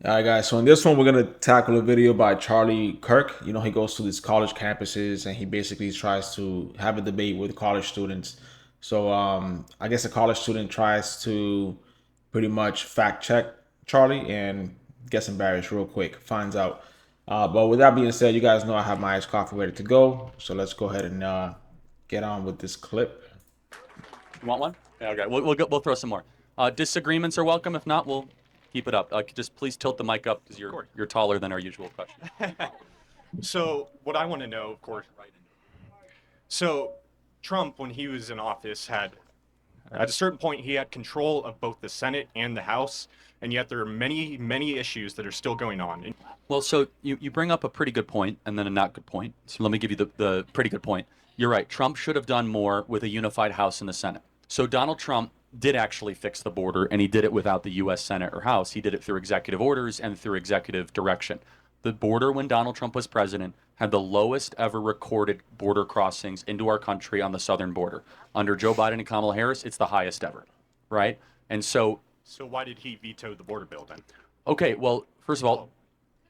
All right, guys. So in this one, we're gonna tackle a video by Charlie Kirk. He goes to these college campuses and he basically tries to have a debate with college students. So I guess a college student tries to pretty much fact check Charlie and gets embarrassed real quick. Finds out. But with that being said, you guys know I have my iced coffee ready to go. So let's go ahead and get on with this clip. You want one? Yeah, okay. We'll throw some more. Disagreements are welcome. If not, we'll keep it up. Just please tilt the mic up because you're taller than our usual question. So what I want to know, of course, so Trump, when he was in office, had at a certain point he had control of both the Senate and the House, and yet there are many issues that are still going on. Well, so you bring up a pretty good point and then a not good point. So let me give you the pretty good point. You're right. Trump should have done more with a unified House and the Senate. So Donald Trump did actually fix the border, and he did it without the U.S. Senate or House. He did it through executive orders and through executive direction. The border, when Donald Trump was president, had the lowest ever recorded border crossings into our country on the southern border. Under Joe Biden and Kamala Harris, it's the highest ever, right? And so, So why did he veto the border bill then? okay, well, first of all,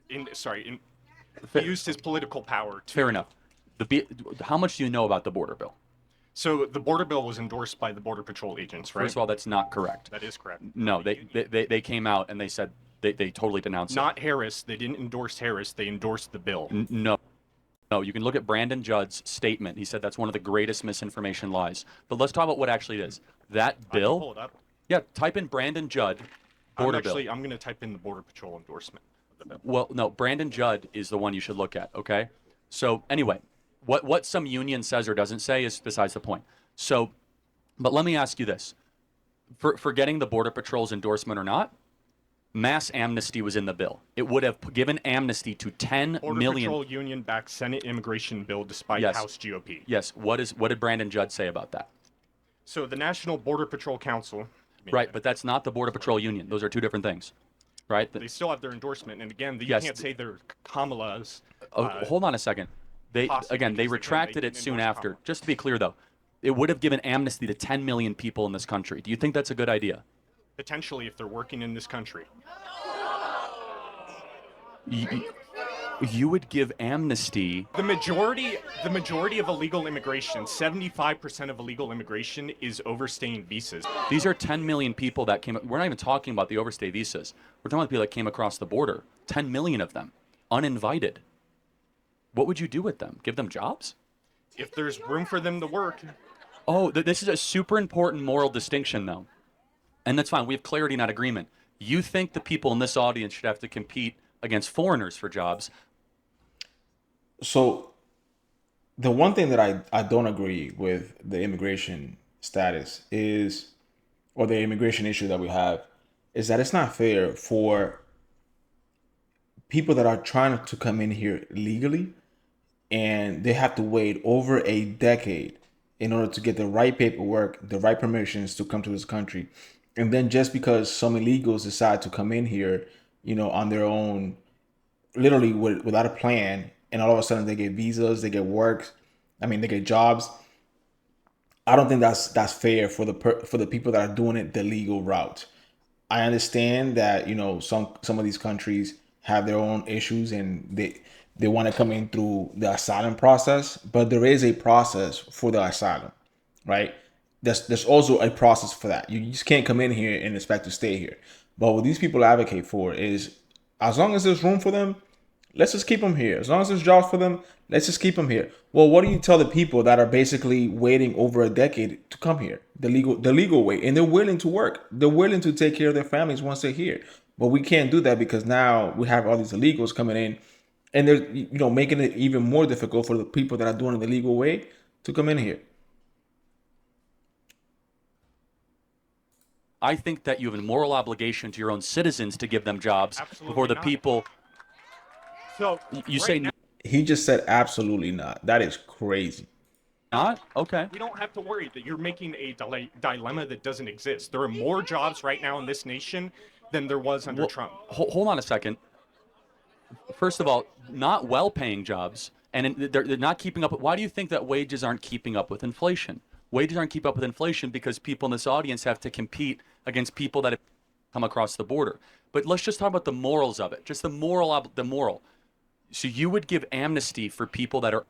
He used his political power to. fair enough. How much do you know about the border bill? So the border bill was endorsed by the Border Patrol agents, right? First of all, that's not correct. That is correct. No, they came out and they said they totally denounced Not Harris. They didn't endorse Harris. They endorsed the bill. it. No. No, you can look at Brandon Judd's statement. He said that's one of the greatest misinformation lies. But let's talk about what actually it is. That I can bill, pull it up. yeah, type in Brandon Judd border bill. I'm going to type in the Border Patrol endorsement of the bill. Well, no, Brandon Judd is the one you should look at, okay? So anyway, what some union says or doesn't say is besides the point. So, but let me ask you this. For getting the Border Patrol's endorsement or not, mass amnesty was in the bill. It would have given amnesty to 10 Border million. Patrol union-backed Senate immigration bill despite Yes. House GOP. Yes, what did Brandon Judd say about that? So the National Border Patrol Council. Right, but that's not the Border Patrol Union. Those are two different things, right? They still have their endorsement, and again, you Yes. can't say they're Kamala's. Hold on a second. They Possibly, again they because, retracted they it soon endorse after. Kamala. Just to be clear, though, it would have given amnesty to 10 million people in this country. Do you think that's a good idea? Potentially, if they're working in this country. You, you would give amnesty. The majority of illegal immigration, 75% of illegal immigration is overstaying visas. These are 10 million people that came. We're not even talking about the overstay visas. We're talking about people that came across the border. 10 million of them, uninvited. What would you do with them? Give them jobs? If there's room for them to work, Oh, this is a super important moral distinction, though. And that's fine. We have clarity, not agreement. You think the people in this audience should have to compete against foreigners for jobs. So the one thing that I don't agree with the immigration status is, or the immigration issue that we have, is that it's not fair for people that are trying to come in here legally and they have to wait over a decade in order to get the right paperwork, the right permissions to come to this country. And then just because some illegals decide to come in here, on their own, literally without a plan, and all of a sudden they get visas, they get work, they get jobs. I don't think that's fair for the people that are doing it the legal route. I understand that some of these countries have their own issues and they want to come in through the asylum process, but there is a process for the asylum, right? There's also a process for that. You just can't come in here and expect to stay here. But what these people advocate for is, as long as there's room for them, let's just keep them here. As long as there's jobs for them, let's just keep them here. Well, what do you tell the people that are basically waiting over a decade to come here, the legal way, and they're willing to work, they're willing to take care of their families once they're here, but we can't do that because now we have all these illegals coming in, and they're making it even more difficult for the people that are doing it the legal way to come in here. I think that you have a moral obligation to your own citizens to give them jobs Absolutely before the not. people. so You right say now, He just said absolutely not. That is crazy. not? Okay. we don't have to worry that you're making a dilemma that doesn't exist. There are more jobs right now in this nation than there was under Well, Trump. hold on a second. First of all, not well-paying jobs, and they're not keeping up. Why do you think that wages aren't keeping up with inflation? Wages aren't keeping up with inflation because people in this audience have to compete against people that come across the border. But let's just talk about the morals of it. Just the moral. So you would give amnesty for people that are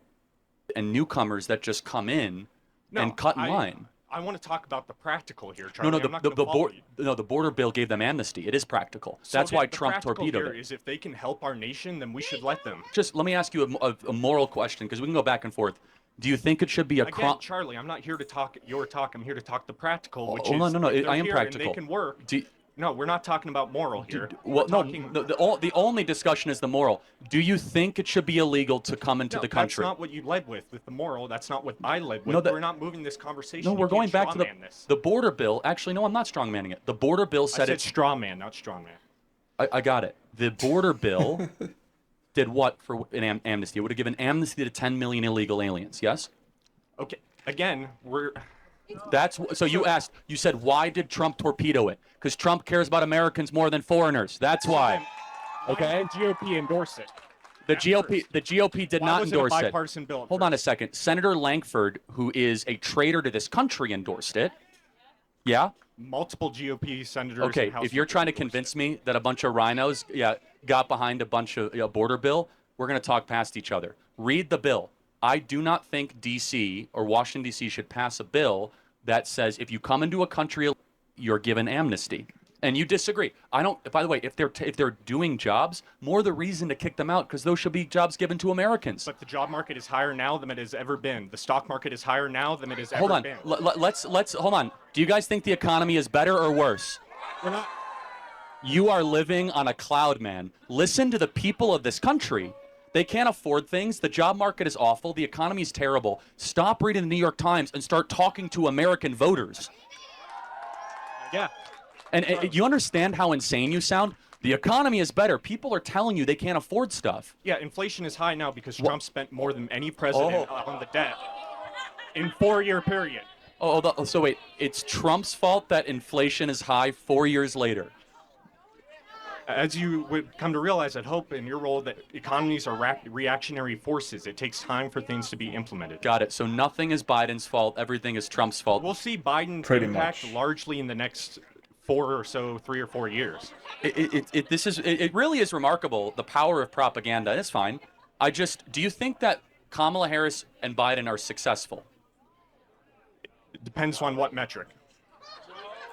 and newcomers that just come in and cut in line. I want to talk about the practical here, No, Charlie. the border bill gave them amnesty. It is practical. So that's why the Trump practical torpedoed here it. is if they can help our nation, then we should let them. Just let me ask you a moral question, because we can go back and forth. Do you think it should be a Again, Charlie, I'm not here to talk your talk. I'm here to talk the practical, which no, is no, if I they're am here practical. And they can work. Do, No, we're not talking about moral here. well, We're talking, no, the only discussion is the moral. Do you think it should be illegal to come into no, the country? That's not what you led with the moral. That's not what I led with. No, that- We're not moving this conversation. No, You we're can't going back to strawman this. the border bill. Actually, no, I'm not strongmanning it. The border bill I said said it's. straw man, not strong man. I got it. The border bill did what for an amnesty? It would have given amnesty to 10 million illegal aliens. Yes. Okay, again, we're. That's so you asked. You said, why did Trump torpedo it? Because Trump cares about Americans more than foreigners. That's why. Okay. The GOP endorsed it. The GOP did Why not was it a endorse it. bipartisan bill at Hold on a first? second. Senator Langford, who is a traitor to this country, endorsed it. Yeah. Multiple GOP senators. Okay. and House If you're trying to members endorsed convince me that a bunch of rhinos, got behind a bunch of border bill, we're going to talk past each other. Read the bill. I do not think D.C. or Washington D.C. should pass a bill that says if you come into a country, you're given amnesty. And you disagree. I don't. By the way, if they're doing jobs, more the reason to kick them out, because those should be jobs given to Americans. But the job market is higher now than it has ever been. The stock market is higher now than it has Hold ever on. been. Let's hold on. Do you guys think the economy is better or worse? We're not. You are living on a cloud, man. Listen to the people of this country. They can't afford things. The job market is awful. The economy is terrible. Stop reading the New York Times and start talking to American voters. Yeah. And you understand how insane you sound? The economy is better. People are telling you they can't afford stuff. Yeah, inflation is high now because Trump spent more than any president on the debt in 4-year period. So wait, it's Trump's fault that inflation is high 4 years later. As you would come to realize, I'd hope in your role that economies are reactionary forces. It takes time for things to be implemented. Got it. So nothing is Biden's fault. Everything is Trump's fault. We'll see Biden's Pretty impact much. largely in the next 3 or 4 years. It really is remarkable, the power of propaganda. It's fine. Do you think that Kamala Harris and Biden are successful? It depends on what metric.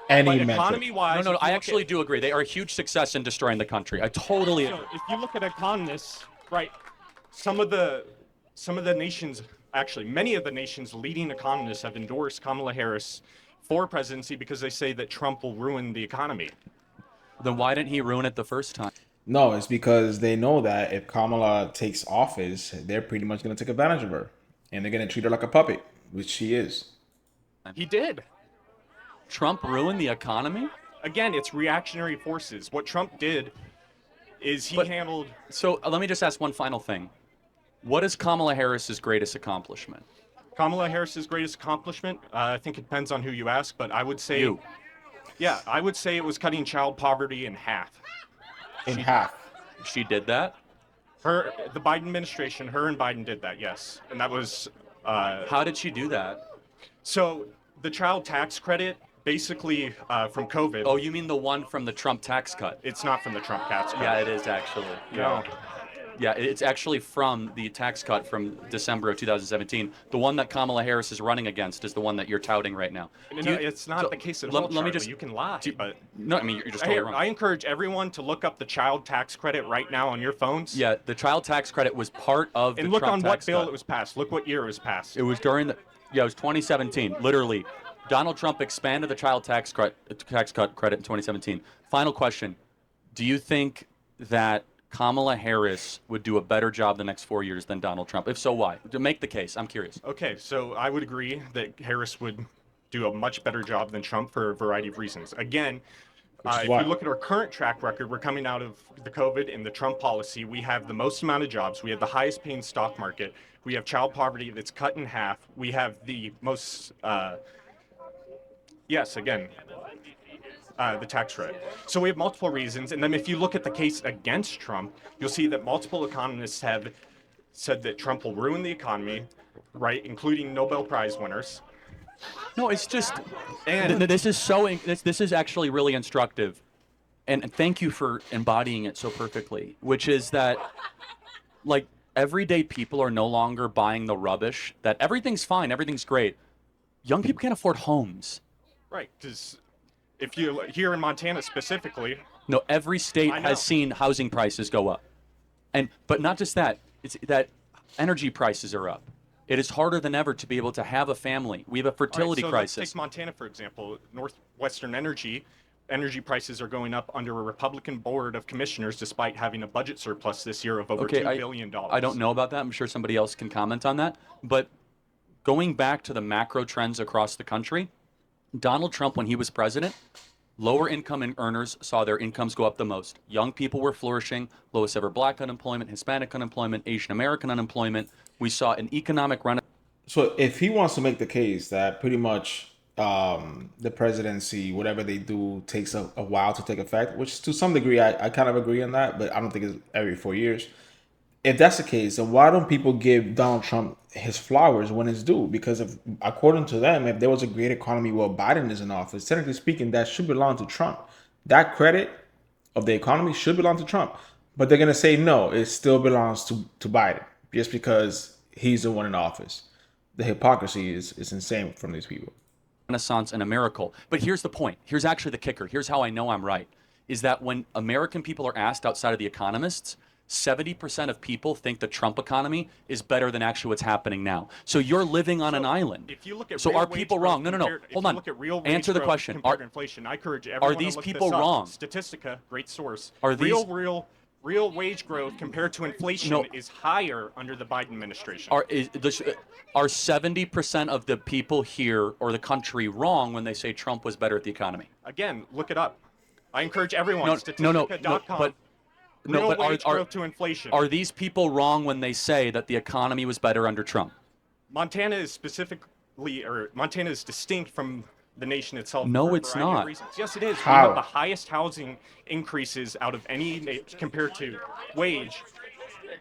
Any But metric. economy-wise, No, I actually do agree. They are a huge success in destroying the country. I totally agree. If you look at economists, right, some of the nations, actually many of the nation's leading economists have endorsed Kamala Harris for presidency because they say that Trump will ruin the economy. Then why didn't he ruin it the first time? No, it's because they know that if Kamala takes office, they're pretty much going to take advantage of her. And they're going to treat her like a puppet, which she is. He did. Trump ruined the economy? Again, it's reactionary forces. What Trump did is he handled. So let me just ask one final thing. What is Kamala Harris's greatest accomplishment? Kamala Harris's greatest accomplishment, I think it depends on who you ask, but I would say. You. Yeah, I would say it was cutting child poverty in half. In half. She did that? The Biden administration, her and Biden did that, yes. And that was. How did she do that? So the child tax credit, basically from COVID. Oh, you mean the one from the Trump tax cut? It's not from the Trump tax credit. Yeah, it is actually. No. Yeah, it's actually from the tax cut from December of 2017. The one that Kamala Harris is running against is the one that you're touting right now. No, it's not the case at all, let me Charlie. just. You can lie, but No, I mean, you're just Hey, totally wrong. I encourage everyone to look up the child tax credit right now on your phones. Yeah, the child tax credit was part of And the look Trump on what tax bill cut. it was passed. Look what year it was passed. It was during the. Yeah, it was 2017. Literally, Donald Trump expanded the child tax cut credit in 2017. Final question: do you think that Kamala Harris would do a better job the next 4 years than Donald Trump? If so, why? To make the case, I'm curious. Okay, so I would agree that Harris would do a much better job than Trump for a variety of reasons. Again, if why? you look at our current track record, we're coming out of the COVID and the Trump policy. We have the most amount of jobs. We have the highest paying stock market. We have child poverty that's cut in half. We have the most, yes, again, the tax rate. So we have multiple reasons. And then if you look at the case against Trump, you'll see that multiple economists have said that Trump will ruin the economy, right, including Nobel Prize winners. No, it's just. And This is actually really instructive. and thank you for embodying it so perfectly, which is that like everyday people are no longer buying the rubbish that everything's fine, everything's great. Young people can't afford homes. Right, because if you here in Montana specifically, No, every state I know. has seen housing prices go up. And but not just that, it's that energy prices are up. It is harder than ever to be able to have a family. We have a All right, fertility so let's crisis. take Montana for example. Northwestern energy prices are going up under a Republican board of commissioners, despite having a budget surplus this year of over Okay, $2 billion. I don't know about that. I'm sure somebody else can comment on that. But going back to the macro trends across the country, Donald Trump, when he was president, lower income earners saw their incomes go up the most. Young people were flourishing, lowest ever black unemployment, Hispanic unemployment, Asian American unemployment. We saw an economic renaissance. So if he wants to make the case that pretty much the presidency, whatever they do, takes a while to take effect, which to some degree I kind of agree on that, but I don't think it's every 4 years. If that's the case, then why don't people give Donald Trump his flowers when it's due? Because if, according to them, if there was a great economy while Biden is in office, technically speaking, that should belong to Trump. That credit of the economy should belong to Trump. But they're gonna say no, it still belongs to Biden just because he's the one in office. The hypocrisy is insane from these people. Renaissance and a miracle. But here's the point. Here's actually the kicker. Here's how I know I'm right. Is that when American people are asked outside of the economists, 70% of people think the Trump economy is better than actually what's happening now. So you're living on an island. If you look at so real are wage people growth wrong? No. compared- if Hold you on. look at real wage Answer the growth question. compared to inflation. I encourage everyone these to look people this up. wrong? Statistica, great source. Are these- real wage growth compared to inflation No. is higher under the Biden administration? Are 70% of the people here or the country wrong when they say Trump was better at the economy? Again, look it up. I encourage everyone. No, Statistica.com. but real but wage growth to inflation. Are these people wrong when they say that the economy was better under Trump? Montana is Montana is distinct from the nation itself. No, for a it's variety of not. reasons. Yes, it is. How? We have the highest housing increases out of any compared to wage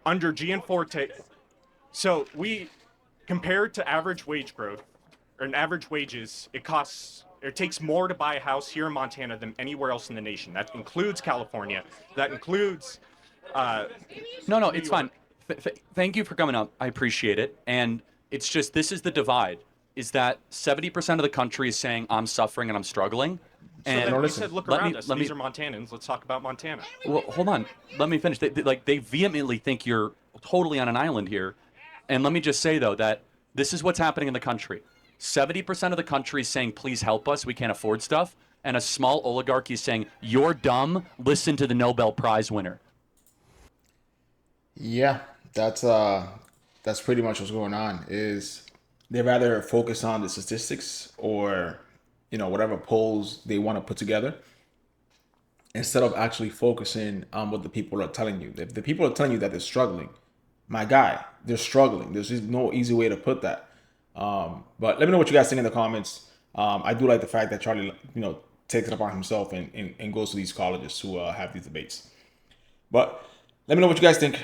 under Gianforte. So we, compared to average wage growth or average wages, it takes more to buy a house here in Montana than anywhere else in the nation. That includes California. That includes. No, it's fine. Thank you for coming up. I appreciate it. And it's just, this is the divide, is that 70% of the country is saying I'm suffering and I'm struggling. So And then you said, look let around me- us. let These me- are Montanans. Let's talk about Montana. Well, hold on. Let me finish. They vehemently think you're totally on an island here. And let me just say, though, that this is what's happening in the country. 70% of the country is saying, please help us. We can't afford stuff. And a small oligarchy is saying, you're dumb. Listen to the Nobel Prize winner. Yeah, that's pretty much what's going on. Is they rather focus on the statistics or whatever polls they want to put together instead of actually focusing on what the people are telling you. If the people are telling you that they're struggling, my guy, they're struggling. There's just no easy way to put that. But let me know what you guys think in the comments. I do like the fact that Charlie, takes it upon himself and goes to these colleges to have these debates. But let me know what you guys think.